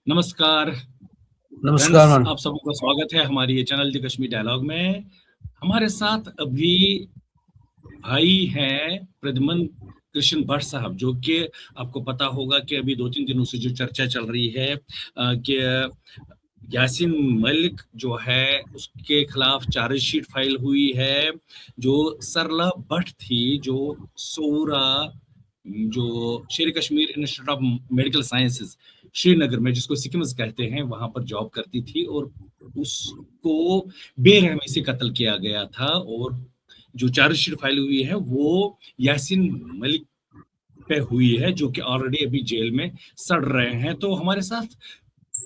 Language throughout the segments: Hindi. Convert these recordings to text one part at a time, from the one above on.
नमस्कार नमस्कार फ्रेंड्स, मैम। आप सबका स्वागत है हमारी ये चैनल द कश्मीर डायलॉग में। हमारे साथ अभी भाई हैं प्रद्युमन कृष्ण भट्ट साहब, जो कि आपको पता होगा कि अभी 2-3 दिनों से जो चर्चा चल रही है कि यासीन मलिक जो है उसके खिलाफ चार्जशीट फाइल हुई है। जो सरला भट्ट थी, जो सोरा, जो शेर Kashmir institute of medical sciences Srinagar में, जिसको सिकिम्स कहते हैं, वहां पर जॉब करती थी और उसको बेरहमी से कत्ल किया गया था। और जो चार्जशीट फाइल हुई है वो यासीन मलिक पे हुई है, जो कि ऑलरेडी अभी जेल में सड़ रहे हैं। तो हमारे साथ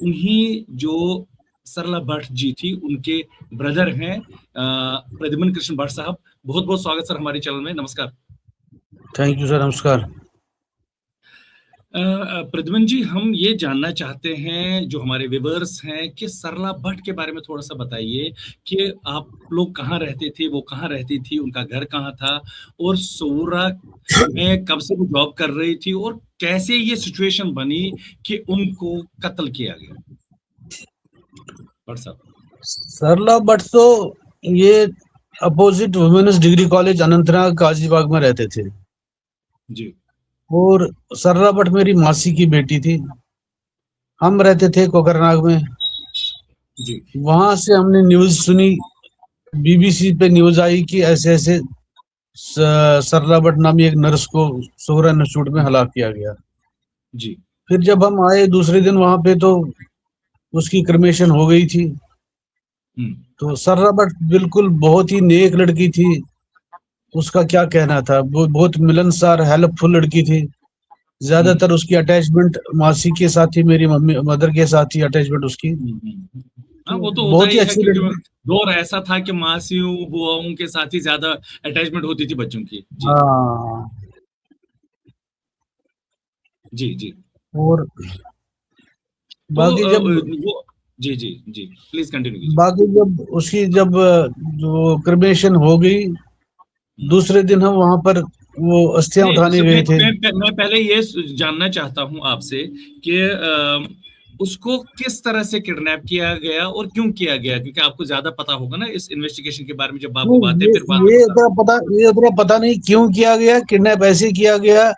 उन्हीं जो सरला भट्ट जी थी उनके ब्रदर हैं प्रद्युमन कृष्ण भट्ट साहब। बहुत बहुत स्वागत सर हमारे चैनल में। नमस्कार। Thank you sir. नमस्कार। प्रद्युमन जी, हम ये जानना चाहते हैं, जो हमारे व्यूअर्स हैं, कि सरला भट्ट के बारे में थोड़ा सा बताइए कि आप लोग कहाँ रहते थे, वो कहाँ रहती थी, उनका घर कहाँ था, और सोरा में कब से वो जॉब कर रही थी, और कैसे ये सिचुएशन बनी कि उनको कत्ल किया गया। भट्ट साहब। सरला भट्ट तो ये opposite women's degree college Anantnag Gazibagh में रहते थे। जी और सरला भट्ट मेरी मासी की बेटी थी। हम रहते थे कोकरनाग में। जी वहां से हमने न्यूज सुनी, बीबीसी पे न्यूज आई कि ऐसे ऐसे सरला भट्ट नामी एक नर्स को सोहरा इंस्टीट्यूट में हलाक किया गया। जी फिर जब हम आए दूसरे दिन वहां पे तो उसकी क्रिमेशन हो गई थी। हम्म तो सरला भट्ट बिल्कुल बहुत ही नेक लड़की थी। उसका क्या कहना था, वो बहुत मिलनसार हेल्पफुल लड़की थी। हम्म ज्यादातर उसकी अटैचमेंट मासी के साथ ही, मेरी मम्मी मदर के साथ ही अटैचमेंट उसकी। हाँ, तो वो तो होता बहुत ही ही है, अच्छी क्योंकि लड़की। दौर ऐसा था कि मासियों बुआओं के साथ ही ज्यादा अटैचमेंट होती थी बच्चों की। जी हाँ। जी जी। और तो बाकी जब वो जी जी जी, प्लीज कंटिन्यू कीजिए। बाकी जब उसकी जब जो क्रिमेशन हो गई, हम्म। दूसरे दिन हम वहां पर वो अस्थियां नहीं, उठाने गए थे। मैं पहले ये जानना चाहता हूं आपसे कि उसको किस तरह से किडनैप किया गया और क्यों किया गया, क्योंकि आपको ज्यादा पता होगा ना इस इन्वेस्टिगेशन के बारे में, जब आपको नहीं, बातें ये फिर बाद में ये बता। उतना पता ये उतना पता नहीं क्यों किया गया, किडनैप ऐसे किया गया।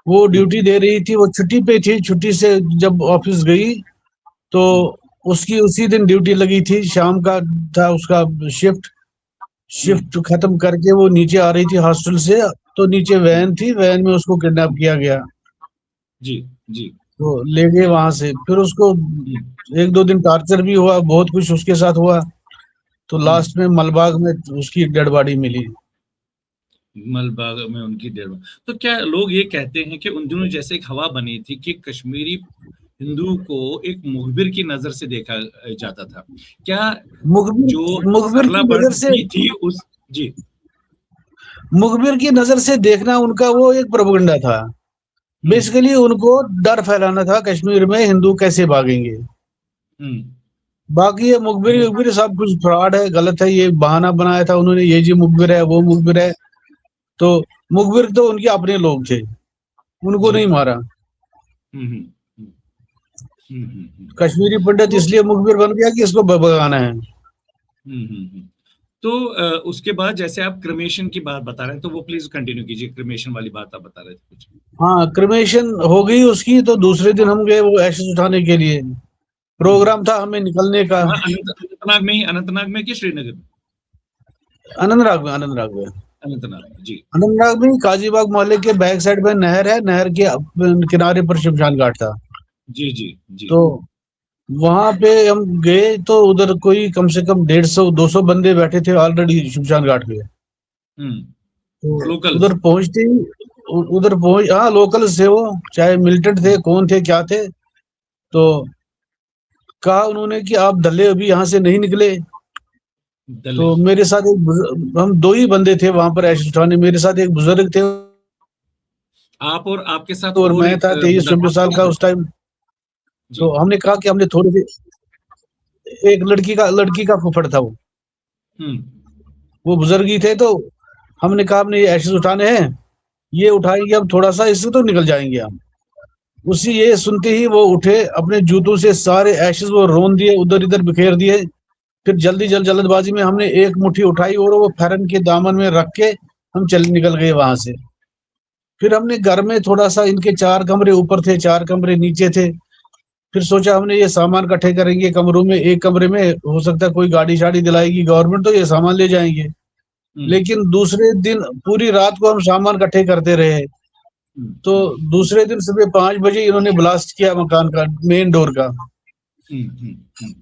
वो हम्म ड्यूटी दे रही थी, वो छुट्टी पे थी। छुट्टी से जब ऑफिस गई तो हम्म उसकी उसी दिन ड्यूटी लगी थी। शाम का था उसका शिफ्ट। हम्म शिफ्ट खत्म करके वो नीचे आ रही थी हॉस्टल से। तो नीचे हम्म, वैन थी, वैन में उसको किडनैप किया गया। जी जी। तो ले गए वहां से। फिर उसको हम्म 1-2 दिन टॉर्चर भी हुआ, बहुत कुछ उसके साथ हुआ। तो हम्म। लास्ट में मलबाग में उसकी डेड बॉडी मिली। मलबाग में उनकी डेढ़। तो क्या लोग ये कहते हैं कि उन दिनों जैसे एक हवा बनी थी कि कश्मीरी हिंदू को एक मुखबिर की नजर से देखा जाता था, क्या जो मुखबिर सरला की भट्ट नजर से जी थी उस। जी। मुखबिर की नजर से देखना उनका वो एक प्रोपेगेंडा था। हम्म बेसिकली उनको डर फैलाना था कश्मीर में हिंदू कैसे भागेंगे। हम्म। बाकी ये मुखबिर वो मुखबिर सब कुछ फ्रॉड है, गलत है। ये बहाना बनाया था उन्होंने, ये जी मुखबिर है, वो मुखबिर है। तो मुखबिर तो उनके अपने लोग थे, उनको जी। नहीं मारा। हम्म हम्म हम्म कश्मीरी पंडित तो इसलिए मुखबिर बन गया कि इसको भगाना है। तो उसके बाद जैसे आप क्रिमेशन की बात बता रहे हैं, तो वो प्लीज कंटिन्यू कीजिए। क्रिमेशन वाली बात आप बता रहे थे कुछ। हाँ, क्रिमेशन हो गई उसकी। तो दूसरे दिन हम गए वो एशेज उठाने के लिए। हम्म। प्रोग्राम था हमें निकलने का। कहाँ, अनंतनाग में कि श्रीनगर में? अनंतनाग में, अनंतनाग में। अनंतनाग में, जी। अनंतनाग में काजीबाग मोहल्ले के बैक साइड में नहर है, नहर के किनारे पर शमशान घाट था। जी जी जी। तो वहां पे हम गए तो उधर कोई कम से कम 150-200 बंदे बैठे थे ऑलरेडी शमशान घाट पे। तो लोकल्स। उधर पहुंचते ही उधर पहुंच हाँ, लोकल थे वो, चाहे मिलिटेंट थे, कौन थे, क्या थे। तो कहा उन्होंने कि आप दल्ले अभी यहाँ से नहीं निकले। तो दले। मेरे साथ हम दो ही बंदे थे वहां पर एशेज उठाने। मेरे साथ एक बुजुर्ग थे आप और आपके साथ और और मैं एक था बंदा था, 23-24 साल का उस टाइम। तो जी। हमने कहा कि हमने थोड़ी सी, एक लड़की का फुफड़ था वो। हम्म वो बुजुर्ग ही थे। तो हमने कहा हमने ये एशेज उठाने हैं, ये उठाएंगे हम थोड़ा सा, इससे तो निकल जाएंगे हम। उसी ये सुनते ही वो उठे, अपने जूतों से सारे एशेस वो रौंद दिए, उधर इधर बिखेर दिए। फिर जल्दबाजी में हमने एक मुट्ठी उठाई और वो फैरन के दामन में रख के हम निकल गए वहां से। फिर हमने घर में थोड़ा सा, इनके 4 कमरे ऊपर थे, 4 कमरे नीचे थे। फिर सोचा हमने ये सामान इकट्ठे करेंगे कमरों में, एक कमरे में हो सकता है कोई गाड़ी शाड़ी दिलाएगी गवर्नमेंट तो ये सामान ले जाएंगे। लेकिन दूसरे दिन पूरी रात को हम सामान इकट्ठे करते रहे। तो दूसरे दिन सुबह 5 बजे इन्होंने ब्लास्ट किया मकान का मेन डोर का।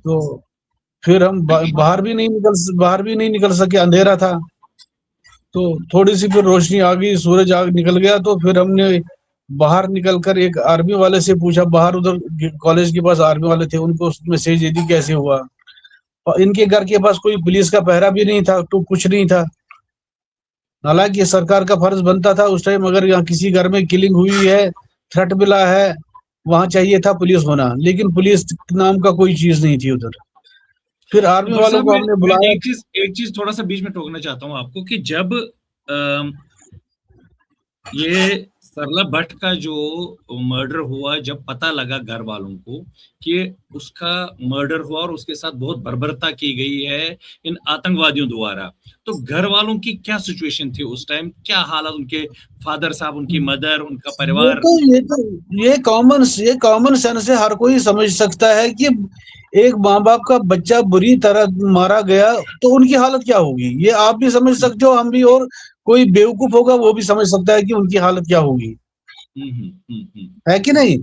तो फिर हम बाहर भी नहीं निकल सके, अंधेरा था। तो थोड़ी सी फिर रोशनी आ गई, सूरज निकल गया। तो फिर हमने बाहर निकलकर एक आर्मी वाले से पूछा, बाहर उधर कॉलेज के पास आर्मी वाले थे, उनको मैसेज दे दी कैसे हुआ। और इनके घर के पास कोई पुलिस का पहरा भी नहीं था, तो कुछ नहीं था। हालांकि सरकार का फर्ज बनता था उस टाइम, अगर यहाँ किसी घर में किलिंग हुई है, थ्रेट मिला है, वहां चाहिए था पुलिस होना, लेकिन पुलिस नाम का कोई चीज नहीं थी उधर। फिर आर्मी वालों को हमने बुलाया। एक चीज थोड़ा सा बीच में टोकना चाहता हूँ आपको कि जब ये सरला भट्ट का जो मर्डर हुआ, जब पता लगा घर वालों को कि उसका मर्डर हुआ और उसके साथ बहुत बर्बरता की गई है इन आतंकवादियों द्वारा, तो घर वालों की क्या सिचुएशन थी उस टाइम? क्या हालत, उनके फादर साहब, उनकी मदर, उनका परिवार? ये कॉमन सेंस है, हर कोई समझ सकता है कि एक माँ बाप का बच्चा बुरी तरह मारा गया तो उनकी हालत क्या होगी। ये आप भी समझ सकते हो, हम भी, और कोई बेवकूफ होगा वो भी समझ सकता है कि उनकी हालत क्या होगी। है कि नहीं?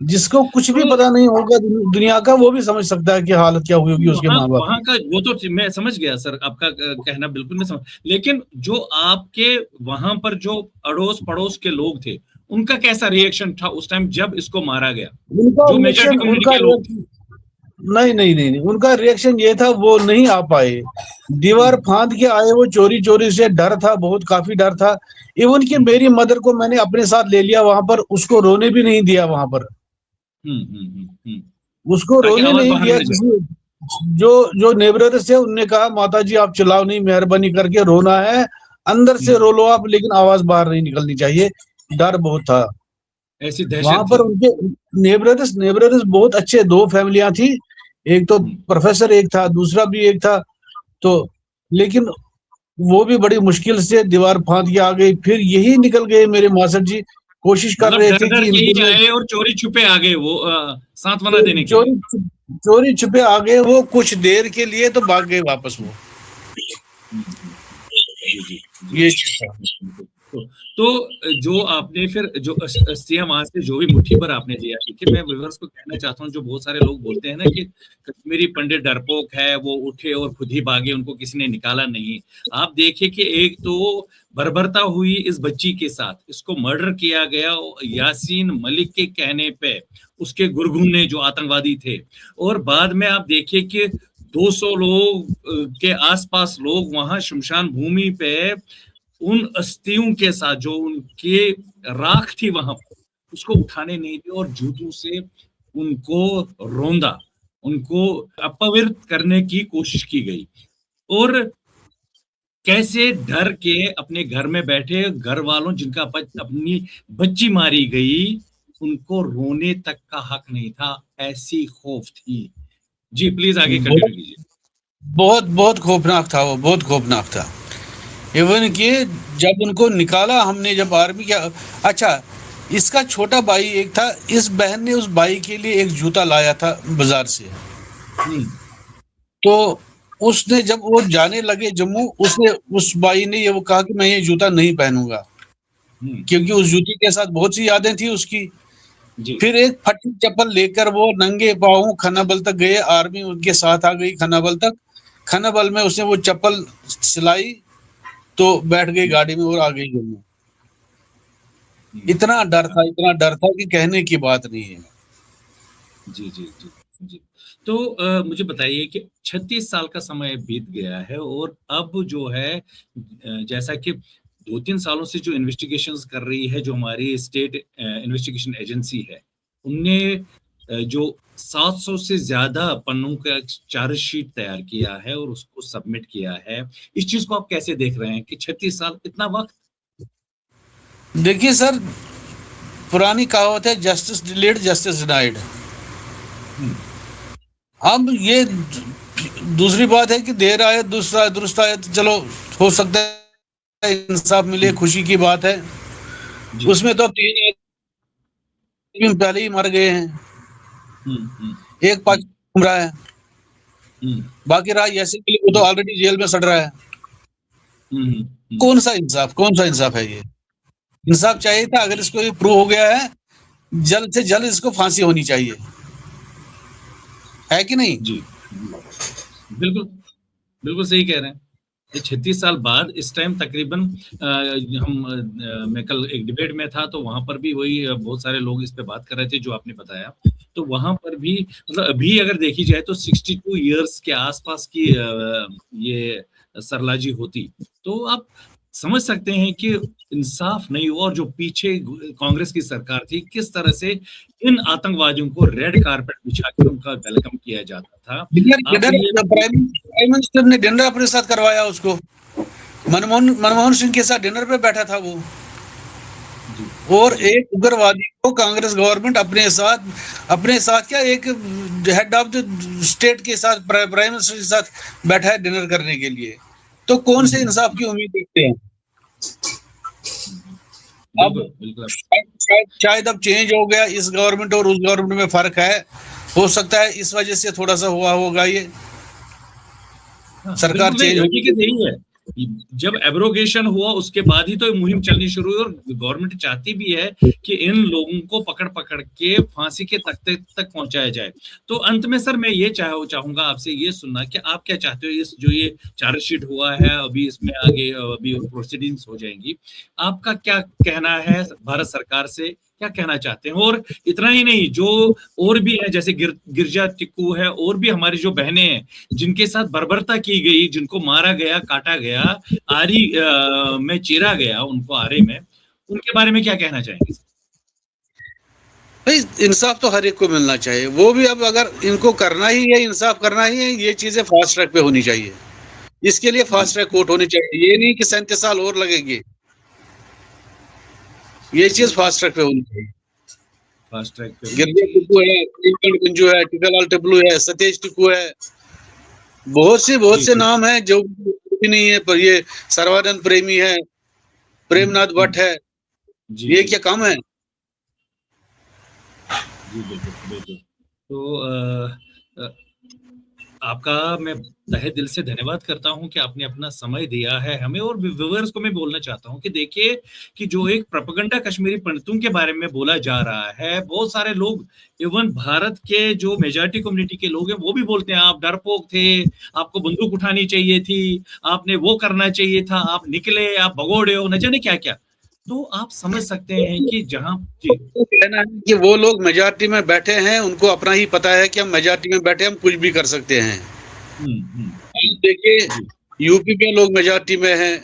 जिसको कुछ भी पता नहीं होगा दुनिया का, वो भी समझ सकता है कि हालत क्या हुई होगी उसके माँ बाप वहां का। वो तो मैं समझ गया सर, आपका कहना बिल्कुल मैं समझ, लेकिन जो आपके वहां पर जो अड़ोस पड़ोस के लोग थे, उनका कैसा रिएक्शन था उस टाइम जब इसको मारा गया? जो मेजॉरिटी कम्युनिटी के लोग थे। नहीं, उनका रिएक्शन ये था, वो नहीं आ पाए, दीवार फांद के आए। वो चोरी चोरी से डर था, बहुत काफी डर था। इवन कि मेरी मदर को मैंने अपने साथ ले लिया वहां पर, उसको रोने भी नहीं दिया वहां पर। उसको रोने नहीं दिया। किसी जो नेबरर्स थे उनने कहा, माता जी आप चिल्लाओ नहीं, मेहरबानी करके रोना है अंदर से रो लो आप, लेकिन आवाज बाहर नहीं निकलनी चाहिए। डर बहुत था ऐसी दहशत वहां पर। उनके नेबरर्स बहुत अच्छे, 2 फैमिलियां थी, एक तो प्रोफेसर एक था, दूसरा भी एक था। तो लेकिन वो भी बड़ी मुश्किल से दीवार फांद के आ गई। फिर यही निकल गए मेरे मास्टर जी, कोशिश कर रहे थे कि आए और चोरी छुपे आ गए, वो सांत्वना देने के लिए चोरी छुपे आ गए वो, कुछ देर के लिए तो भाग गए वापस वो। ये तो जो आपने फिर जो सीएम आज से जो भी मुट्ठी पर आपने दिया, देखिए मैं व्यूअर्स को कहना चाहता हूँ, जो बहुत सारे लोग बोलते हैं ना कि कश्मीरी पंडित डरपोक है, वो उठे और खुद ही भागे, उनको किसी ने निकाला नहीं। आप देखिए कि एक तो बर्बरता हुई इस बच्ची के साथ, इसको मर्डर किया गया यासीन मलिक के कहने पे, उसके गुरगुन्ने जो आतंकवादी थे, और बाद में आप देखिए कि 200 लोग के आसपास लोग वहां शमशान भूमि पे उन अस्थियों के साथ, जो उनके राख थी वहां पर, उसको उठाने नहीं दिया और जूतों से उनको रौंदा, उनको अपवित्र करने की कोशिश की गई। और कैसे डर के अपने घर में बैठे घर वालों, जिनका अपनी बच्ची मारी गई, उनको रोने तक का हक नहीं था, ऐसी खौफ थी। जी प्लीज आगे कंटिन्यू कीजिए। बहुत खौफनाक था वो, बहुत खौफनाक था। इवन कि जब उनको निकाला हमने, जब आर्मी का, अच्छा इसका छोटा भाई एक था, इस बहन ने उस भाई के लिए एक जूता लाया था बाजार से। तो उसने जब वो जाने लगे जम्मू, उसने उस भाई ने ये वो कहा कि मैं ये जूता नहीं पहनूंगा, क्योंकि उस जूते के साथ बहुत सी यादें थी उसकी। फिर एक फटी चप्पल लेकर वो नंगे पांव खनाबल तक गए, आर्मी उनके साथ आ गई खनाबल तक। खनाबल में उसने वो चप्पल सिलाई तो बैठ गई गाड़ी में और आ गई जम्मू। इतना डर था कि कहने की बात नहीं है। जी जी जी जी। तो मुझे बताइए कि 36 साल का समय बीत गया है, और अब जो है जैसा कि 2-3 सालों से जो इन्वेस्टिगेशंस कर रही है जो हमारी स्टेट इन्वेस्टिगेशन एजेंसी है, उनने जो 700 से ज्यादा पन्नों का चार्जशीट तैयार किया है और उसको सबमिट किया है, इस चीज को आप कैसे देख रहे हैं कि 36 साल इतना वक्त? देखिए सर, पुरानी कहावत है, जस्टिस डिलेड जस्टिस डिनाइड। अब ये दूसरी बात है कि देर आए दुरुस्त आए, तो चलो हो सकता है इंसाफ मिले, खुशी की बात है। उसमें तो 3 आदमी पहले ही मर गए हैं, एक पाँच घूम रहा है, बाकी रहा यासिन मलिक, वो तो ऑलरेडी जेल में सड़ रहा है। कौन सा इंसाफ है ये? इंसाफ चाहिए था, अगर इसको ये प्रूव हो गया है, जल्द से जल्द इसको फांसी होनी चाहिए, है कि नहीं? जी, बिल्कुल बिल्कुल सही कह रहे हैं। ये 36 साल बाद इस टाइम तकरीबन मैं कल एक डिबेट में था, तो वहां पर भी वही बहुत सारे लोग इस पे बात कर रहे थे जो आपने बताया। तो वहां पर भी मतलब अभी अगर देखी जाए तो 62 इयर्स के आसपास की ये सरला जी होती, तो आप समझ सकते हैं कि इंसाफ नहीं हुआ, और जो पीछे कांग्रेस की सरकार थी, किस तरह से इन आतंकवादियों को रेड कारपेट बिछा के उनका वेलकम किया जाता था। प्राइम मिनिस्टर ने डिनर अपने साथ करवाया उसको, मनमोहन सिंह के साथ डिनर पे बैठा था वो, और एक उग्रवादी को कांग्रेस गवर्नमेंट अपने साथ क्या, एक हेड ऑफ द स्टेट के साथ, प्राइम मिनिस्टर के साथ बैठा है डिनर करने के लिए। तो कौन से इंसाफ की उम्मीद देखते हैं? अब शायद अब चेंज हो गया, इस गवर्नमेंट और उस गवर्नमेंट में फर्क है, हो सकता है इस वजह से थोड़ा सा हुआ होगा ये, सरकार चेंज यही है। जब एब्रोगेशन हुआ उसके बाद ही तो मुहिम चलनी शुरू हुई, और गवर्नमेंट चाहती भी है कि इन लोगों को पकड़ पकड़ के फांसी के तख्ते तक पहुंचाया जाए। तो अंत में सर मैं ये चाहूंगा आपसे ये सुनना कि आप क्या चाहते हो, इस जो ये चार्जशीट हुआ है, अभी इसमें आगे अभी प्रोसीडिंग्स हो जाएंगी, आपका क्या कहना है भारत सरकार से, क्या कहना चाहते हैं? और इतना ही नहीं, जो और भी है जैसे गिरजा टिक्कू है, और भी हमारी जो बहनें हैं जिनके साथ बर्बरता की गई, जिनको मारा गया, काटा गया, आरी में चीरा गया उनको आरे में, उनके बारे में क्या कहना चाहेंगे? भाई इंसाफ तो हर एक को मिलना चाहिए, वो भी अब अगर इनको करना ही है, इंसाफ करना ही है, ये चीजें फास्ट ट्रैक पे होनी चाहिए। इसके लिए फास्ट ट्रैक कोर्ट होनी चाहिए, ये नहीं कि 37 साल और लगेंगे, ये चीज फास्ट ट्रैक पे होनी चाहिए। फास्ट ट्रैक पे गिरजा टिक्कू है, कुंजू है, टीकालाल टिब्लू है, सतेज टिक्कू है, बहुत से नाम है जो भी नहीं है, पर ये सर्वानंद प्रेमी है, प्रेमनाथ भट्ट है, ये क्या कम है? जी बिल्कुल। तो आपका मैं तहे दिल से धन्यवाद करता हूं कि आपने अपना समय दिया है हमें, और व्यूअर्स को मैं बोलना चाहता हूं कि देखिए कि जो एक प्रोपेगेंडा कश्मीरी पंडितों के बारे में बोला जा रहा है, बहुत सारे लोग, इवन भारत के जो मेजॉरिटी कम्युनिटी के लोग हैं, वो भी बोलते हैं आप डरपोक थे, आपको बंदूक उठानी चाहिए थी, आपने वो करना चाहिए था, आप निकले, आप भगोड़े हो, न जाने क्या क्या। तो आप समझ सकते हैं कि जहां कहना है कि वो लोग मेजॉरिटी में बैठे हैं, उनको अपना ही पता है कि हम मेजॉरिटी में बैठे, हम कुछ भी कर सकते हैं। देखिए यूपी में लोग मेजॉरिटी में हैं,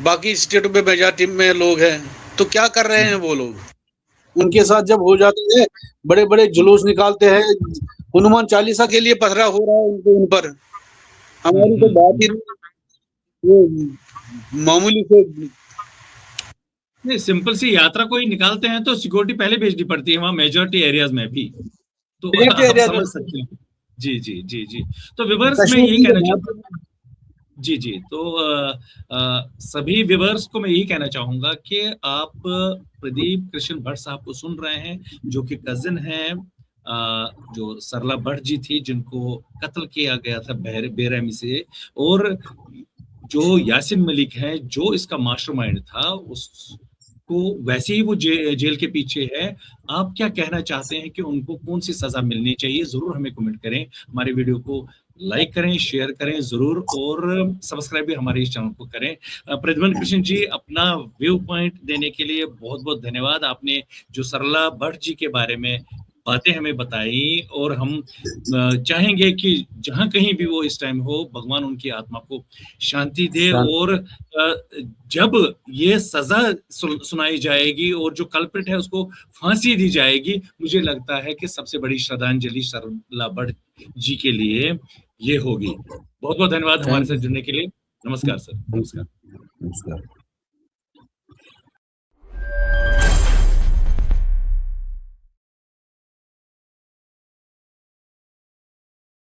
बाकी स्टेटों में मेजॉरिटी में लोग हैं, तो क्या कर रहे हैं वो लोग? उनके साथ जब हो जाते हैं, बड़े बड़े जुलूस निकालते हैं, हनुमान चालीसा के लिए पथरा हो रहा है उन पर, हमारी तो बात ही वो मामूली से नहीं, सिंपल सी यात्रा कोई निकालते हैं तो सिक्योरिटी पहले भेजनी पड़ती है वहां मेजॉरिटी एरियाज में भी, तो आप समझ सकते हैं। जी। तो व्यूअर्स में यही कहना चाहता हूँ, जी तो सभी व्यूअर्स को मैं यही कहना चाहूंगा कि आप प्रदीप कृष्ण भट्ट साहब को सुन रहे हैं, जो कि कजिन हैं जो सरला भट्ट जी थी, जिनको कत्ल किया गया था बेरहमी से, और जो यासिन मलिक है जो इसका मास्टरमाइंड था, उसको वैसे ही वो जेल के पीछे है। आप क्या कहना चाहते हैं कि उनको कौन सी सजा मिलनी चाहिए? जरूर हमें कमेंट करें, हमारे वीडियो को लाइक करें, शेयर करें जरूर, और सब्सक्राइब भी हमारे इस चैनल को करें। प्रद्युमन कृष्ण जी, अपना व्यू पॉइंट देने के लिए बहुत बहुत धन्यवाद। आपने जो सरला भट्ट जी के बारे में बातें हमें बताई, और हम चाहेंगे कि जहां कहीं भी वो इस टाइम हो, भगवान उनकी आत्मा को शांति दे, और जब ये सजा सुनाई जाएगी और जो कल्प्रिट है उसको फांसी दी जाएगी, मुझे लगता है कि सबसे बड़ी श्रद्धांजलि सरला भट्ट जी के लिए ये होगी। बहुत बहुत धन्यवाद हमारे साथ जुड़ने के लिए। नमस्कार सर। नमस्कार।